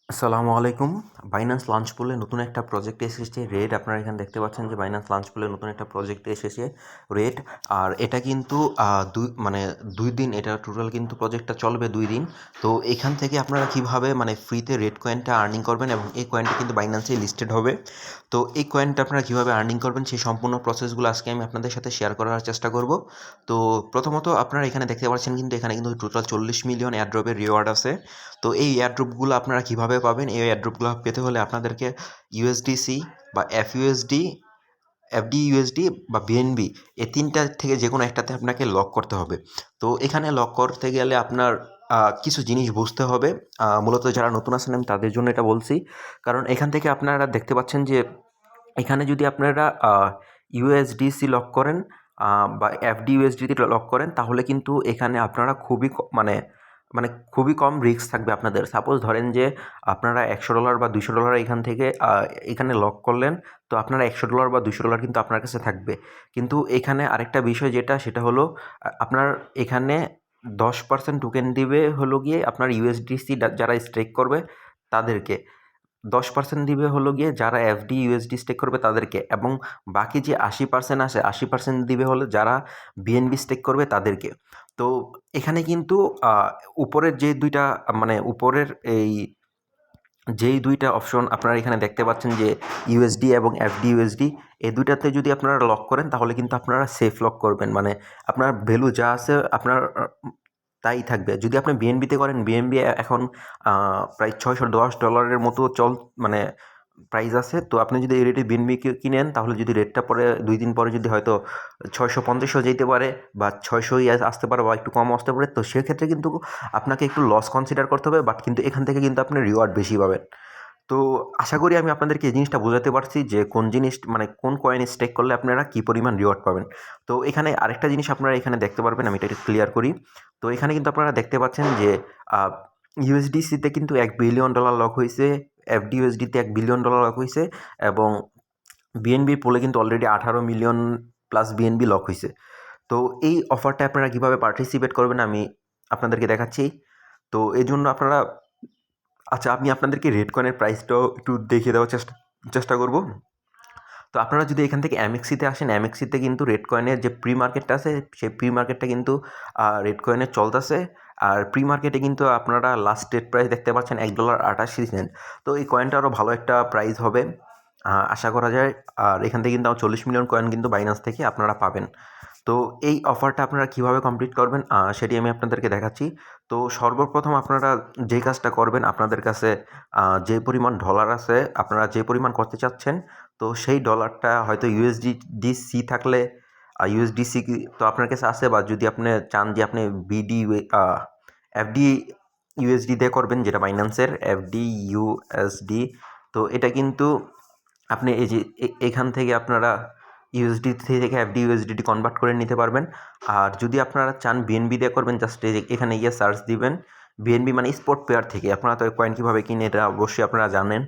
আসসালামু আলাইকুম। Binance launch পুলে নতুন একটা প্রজেক্ট এসেছে রেড। আপনারা এখানে দেখতে পাচ্ছেন যে বাইন্যান্স লঞ্চ পুলে নতুন একটা প্রজেক্ট এসেছে রেড। আর এটা কিন্তু দুই দিন, এটা টোটাল কিন্তু প্রজেক্টটা চলবে 2 দিন। তো এখান থেকে আপনারা কিভাবে ফ্রিতে রেড কয়েনটা আর্নিং করবেন এবং এই কয়েনটা কিন্তু বাইন্যান্সে লিস্টেড হবে। তো এই কয়েনটা আপনারা কিভাবে আর্নিং করবেন সেই সম্পূর্ণ প্রসেসগুলো আজকে আমি আপনাদের সাথে শেয়ার করার চেষ্টা করব। তো প্রথমত আপনারা এখানে দেখতে পাচ্ছেন কিন্তু এখানে কিন্তু টোটাল 40 মিলিয়ন এয়ারড্রপের রিওয়ার্ড আছে। তো এই এয়ারড্রপগুলো আপনারা কিভাবে পাবেন? এই এয়ারড্রপগুলো পেতে হলে আপনাদেরকে ইউএসডিসি বা এফডিইউএসডি বা বিএনবি, এই তিনটা থেকে যে কোনো একটাতে আপনাকে লক করতে হবে। তো এখানে লক করতে গেলে আপনার কিছু জিনিস বুঝতে হবে। মূলত যারা নতুন আছেন আমি তাদের জন্য এটা বলছি, কারণ এখান থেকে আপনারা দেখতে পাচ্ছেন যে এখানে যদি আপনারা ইউএসডিসি লক করেন বা এফডিইউএসডিতে লক করেন, তাহলে কিন্তু এখানে আপনারা খুবই কম রিস্ক থাকবে আপনাদের। সাপোজ ধরেন যে আপনারা $100 বা $200 এখান থেকে এখানে লক করলেন, তো আপনারা $100 বা $200 কিন্তু আপনার কাছে থাকবে। কিন্তু এখানে আরেকটা বিষয় সেটা হলো আপনার এখানে 10% টোকেন দিবে হলো গিয়ে আপনার ইউএসডিসি যারা স্টেক করবে তাদেরকে, 10% দিবে হলো গিয়ে যারা এফডি ইউএসডি স্টেক করবে তাদেরকে, এবং বাকি যে 80% আসে 80% দিবে হলো যারা বিএনবি স্টেক করবে তাদেরকে। তো এখানে কিন্তু উপরের যে দুইটা উপরের যেই দুইটা অপশন আপনারা এখানে দেখতে পাচ্ছেন যে ইউএসডি এবং এফডি ইউএসডি, এই দুইটাতে যদি আপনারা লক করেন তাহলে কিন্তু আপনারা সেফ লক করবেন, আপনার ভ্যালু যা আছে আপনার তাই থাকবে। যদি আপনি বিএনবিতে করেন, বিএনবি এখন প্রায় $610 মতো মানে প্রাইস আছে। তো আপনি যদি এই রেটে বিএনবি কিনেন, তাহলে যদি রেটটা পরে 2 দিন পরে যদি হয়তো 650 যেতে পারে বা 600 আসতে পারে বা একটু কম আসতে পারে, তো সেক্ষেত্রে কিন্তু আপনাকে একটু লস কনসিডার করতে হবে, বাট কিন্তু এখান থেকে কিন্তু আপনি রিওয়ার্ড বেশি পাবেন। তো আশা করি আমি আপনাদেরকে এই জিনিসটা বোঝাতে পারছি যে কোন জিনিস কোন কয়েন স্টেক করলে আপনারা কী পরিমাণ রিওয়ার্ড পাবেন। তো এখানে আরেকটা জিনিস আপনারা এখানে দেখতে পারবেন, আমি এটা একটু ক্লিয়ার করি। তো এখানে কিন্তু আপনারা দেখতে পাচ্ছেন যে ইউএসডিসিতে কিন্তু $1 বিলিয়ন লক হয়েছে, এফডিইউএসডিতে $1 বিলিয়ন লক হয়েছে, এবং বিএনবি পুলে কিন্তু already 18 million plus BNB lock হয়েছে। তো এই অফারটা আপনারা কীভাবে পার্টিসিপেট করবেন আমি আপনাদেরকে দেখাচ্ছি। তো এই জন্য আপনারা, আচ্ছা, আমি আপনাদেরকে রেড কয়েনের প্রাইসটাও একটু দেখিয়ে দেওয়ার চেষ্টা করব। তো আপনারা যদি এখান থেকে এমএক্সিতে আসেন, এমএক্সিতে কিন্তু রেড কয়েনের যে প্রি মার্কেটটা আছে, সেই প্রি মার্কেটটা কিন্তু রেড কয়েনের চলতেছে। আর প্রি মার্কেটে কিন্তু আপনারা লাস্ট ডেট প্রাইস দেখতে পাচ্ছেন $1.88। তো এই কয়েনটা আরও ভালো একটা প্রাইস হবে আশা করা যায়। আর এখান থেকে কিন্তু 40 মিলিয়ন কয়েন কিন্তু বাইন্যান্স থেকে আপনারা পাবেন। তো এই অফারটা আপনারা কিভাবে কমপ্লিট করবেন সেটি আমি আপনাদেরকে দেখাচ্ছি। তো সর্বপ্রথম আপনারা যে কাজটা করবেন, আপনাদের কাছে যে পরিমাণ ডলার আছে, আপনারা যে পরিমাণ করতে চাচ্ছেন, তো সেই ডলারটা হয়তো ইউএসডিসি থাকলে ইউএসডিসি তো আপনার কাছে আছে, বা যদি আপনি চান যে আপনি এফডি ইউএসডি দিয়ে করবেন, যেটা বাইন্যান্সের এফডি ইউএসডি, তো এটা কিন্তু আপনি এই যে এখান থেকে আপনারা ইউএসডি থেকে এফডি ইউএসডিটি কনভার্ট করে নিতে পারবেন। আর যদি আপনারা চান বিএনবি দিয়ে করবেন, জাস্ট এখানে গিয়ে সার্চ দিবেন বিএনবি মানে স্পট পেয়ার থেকে। আপনারা তো কয়েন কীভাবে কিনে এটা অবশ্যই আপনারা জানেন।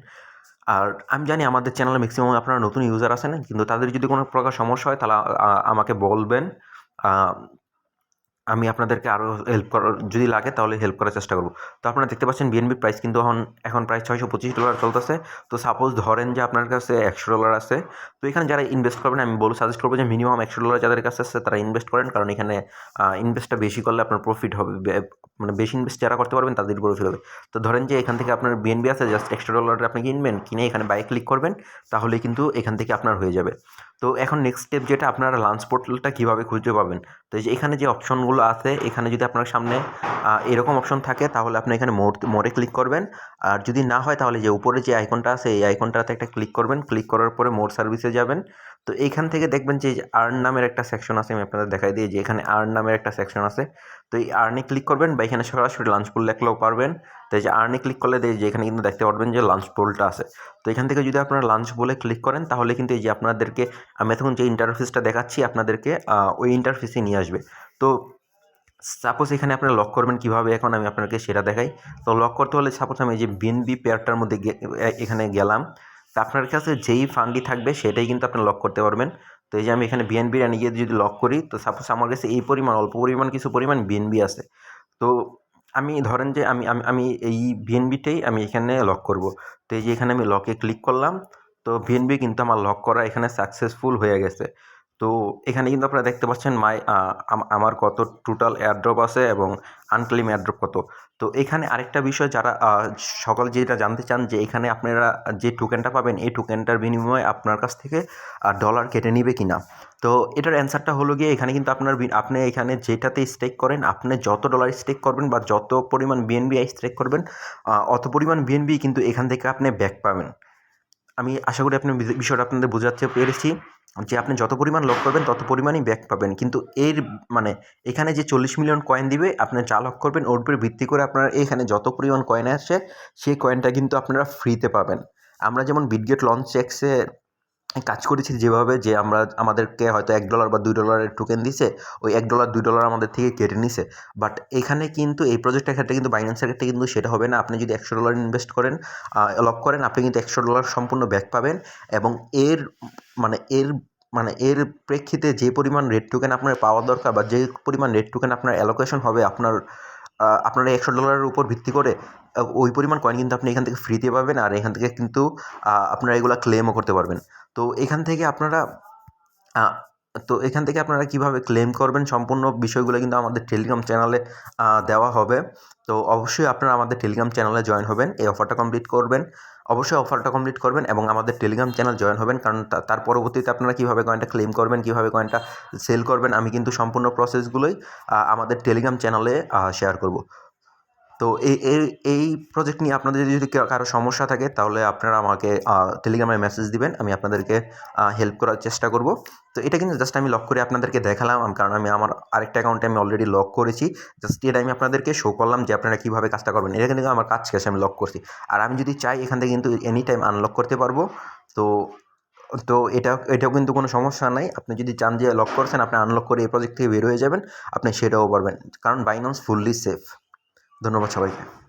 আর আমি জানি আমাদের চ্যানেলে ম্যাক্সিমাম আপনারা নতুন ইউজার আছেন, কিন্তু তাদের যদি কোনো প্রকার সমস্যা হয় তাহলে আমাকে বলবেন। আমি আপনাদেরকে আরও হেল্প করার যদি লাগে তাহলে হেল্প করার চেষ্টা করব। তো আপনারা দেখতে পাচ্ছেন বিএনবির প্রাইস কিন্তু এখন প্রায় $625 চলতেছে। তো সাপোজ ধরেন যে আপনার কাছে $100 আছে, তো এখানে যারা ইনভেস্ট করবেন আমি সাজেস্ট করবো যে মিনিমাম $100 যাদের কাছে আছে তারা ইনভেস্ট করেন, কারণ এখানে ইনভেস্টটা বেশি করলে আপনার প্রফিট হবে। বেশি ইনভেস্ট যারা করতে পারবেন তাদের প্রফিট হবে। তো ধরেন যে এখান থেকে আপনার বিএনবি আছে, জাস্ট $100 আপনি কিনবেন, কিনে এখানে বাই ক্লিক করবেন, তাহলে কিন্তু এখান থেকে আপনার হয়ে যাবে। তো এখন নেক্সট স্টেপ যেটা, আপনারা লাঞ্চ পোর্টালটা কীভাবে খুঁজে পাবেন। তো এই যে এখানে যে অপশনগুলো আছে, এখানে যদি আপনার সামনে এরকম অপশন থাকে তাহলে আপনি এখানে মোরে ক্লিক করবেন। আর যদি না হয় তাহলে যে উপরে যে আইকনটা আছে এই আইকনটাতে একটা ক্লিক করবেন, ক্লিক করার পরে মোর সার্ভিসে যাবেন। তো এইখান থেকে দেখবেন যে আর্ন নামের একটা সেকশন আছে, আমি আপনাদের দেখাই দিই যে এখানে আর্ন নামের একটা সেকশন আছে। তো এই আর্নে ক্লিক করবেন, বা এখানে সরাসরি লাঞ্চ পোল লেখলেও পারবেন। তো এই যে আর্নে ক্লিক করলে যে এখানে কিন্তু দেখতে পারবেন যে লাঞ্চ পোলটা আছে। তো এখান থেকে যদি আপনারা লাঞ্চ বলে ক্লিক করেন তাহলে কিন্তু এই যে আপনাদেরকে আমি এখন যে ইন্টারফেসটা দেখাচ্ছি আপনাদেরকে ওই ইন্টারফেসে নিয়ে আসবে। তো সাপোজ এখানে আপনারা লক করবেন কীভাবে, এখন আমি আপনাকে সেটা দেখাই। তো লক করতে হলে সাপোজ আমি এই যে বিএনবি পেয়ারটার মধ্যে এখানে গেলাম। তা আপনার কাছে যেই ফান্ডই থাকবে সেটাই কিন্তু আপনি লক করতে পারবেন। তো এই যে আমি এখানে বিএনবি গিয়ে যদি লক করি, তো সাপোজ আমার কাছে এই পরিমাণ অল্প পরিমাণ কিছু পরিমাণ বিএনবি আছে। তো আমি ধরেন যে আমি এই বিএনবিটাই আমি এখানে লক করব। তো এই যে এখানে আমি লকে ক্লিক করলাম, তো বিএনবি কিন্তু আমার লক করা এখানে সাকসেসফুল হয়ে গেছে। তো এখানে কিন্তু আপনারা দেখতে পাচ্ছেন আমার কত টোটাল এয়ারড্রপ আছে এবং আনক্লেম এয়ারড্রপ কত। তো এখানে আরেকটা বিষয় যারা সকল যেটা জানতে চান যে এখানে আপনারা যে টোকেনটা পাবেন এই টোকেনটার বিনিময়ে আপনার কাছ থেকে ডলার কেটে নিবে কিনা। তো এটার অ্যান্সারটা হলো গিয়ে এখানে কিন্তু আপনি এখানে যেটাতে স্টেক করেন, আপনি যত ডলার স্টেক করবেন বা যত পরিমাণ বিএনবি স্টেক করবেন, অত পরিমাণ বিএনবি কিন্তু এখান থেকে আপনি ব্যাক পাবেন। আমি আশা করি আপনি বিষয়টা আপনাদের বোঝাতে পেরেছি যে আপনি যত পরিমাণ লক করবেন তত পরিমাণই ব্যাক পাবেন। কিন্তু এর মানে এখানে যে 40 মিলিয়ন কয়েন দিবে, আপনি যা লক করবেন ওর উপরে ভিত্তি করে আপনার এখানে যত পরিমাণ কয়েন আসে সেই কয়েনটা কিন্তু আপনারা ফ্রিতে পাবেন। আমরা যেমন বিটগেট লঞ্চ এক্সে কাজ করেছি যেভাবে, যে আমাদেরকে হয়তো $1 বা $2 টোকেন দিছে, ওই $1 $2 আমাদের থেকে কেটে নিছে। বাট এখানে কিন্তু এই প্রজেক্টের ক্ষেত্রে কিন্তু বাইন্যান্সের ক্ষেত্রে কিন্তু সেটা হবে না। আপনি যদি $100 ইনভেস্ট করেন, লক করেন, আপনি কিন্তু $100 সম্পূর্ণ ব্যাক পাবেন। এবং এর মানে এর এর প্রেক্ষিতে যে পরিমাণ রেড টোকেন আপনার পাওয়া দরকার বা যে পরিমাণ রেড টোকেন আপনার অ্যালোকেশন হবে আপনার এই $100 উপর ভিত্তি করে, ওই পরিমাণ কয়েন কিন্তু আপনি এখান থেকে ফ্রিতে পাবেন। আর এখান থেকে কিন্তু আপনারা এগুলা ক্লেমও করতে পারবেন। তো এখান থেকে আপনারা আ তো এখান থেকে আপনারা কীভাবে ক্লেম করবেন সম্পূর্ণ বিষয়গুলো কিন্তু আমাদের টেলিগ্রাম চ্যানেলে দেওয়া হবে। তো অবশ্যই আপনারা আমাদের টেলিগ্রাম চ্যানেলে জয়েন হবেন। এই অফারটা কমপ্লিট করবেন। অবশ্যই অফারটা কমপ্লিট করবেন এবং আমাদের টেলিগ্রাম চ্যানেল জয়েন হবেন। কারণ তার পরবর্তীতে আপনারা কীভাবে কয়েনটা ক্লেম করবেন, কীভাবে কয়েনটা সেল করবেন, আমি কিন্তু সম্পূর্ণ প্রসেসগুলোই আমাদের টেলিগ্রাম চ্যানেলে শেয়ার করব। তো এই প্রজেক্ট নিয়ে আপনাদের যদি কারো সমস্যা থাকে তাহলে আপনারা আমাকে টেলিগ্রামে মেসেজ দিবেন। আমি আপনাদেরকে হেল্প করার চেষ্টা করব। তো এটা কিন্তু জাস্ট আমি লক করে আপনাদেরকে দেখালাম, কারণ আমি আমার আরেকটা অ্যাকাউন্টে আমি অলরেডি লক করেছি। জাস্ট এটা আমি আপনাদেরকে শো করলাম যে আপনারা কীভাবে কাজটা করবেন। এটা কিন্তু আমার কাজ শেষে আমি লক করছি। আর আমি যদি চাই এখান থেকে কিন্তু এনি টাইম আনলক করতে পারবো। তো তো এটাও কিন্তু কোনো সমস্যা নাই। আপনি যদি চান যে লক করছেন আপনি আনলক করে এই প্রজেক্ট থেকে বের হয়ে যাবেন, আপনি সেটাও পারবেন। কারণ বাইন্যান্স ফুললি সেফ। ধন্যবাদ সবাইকে।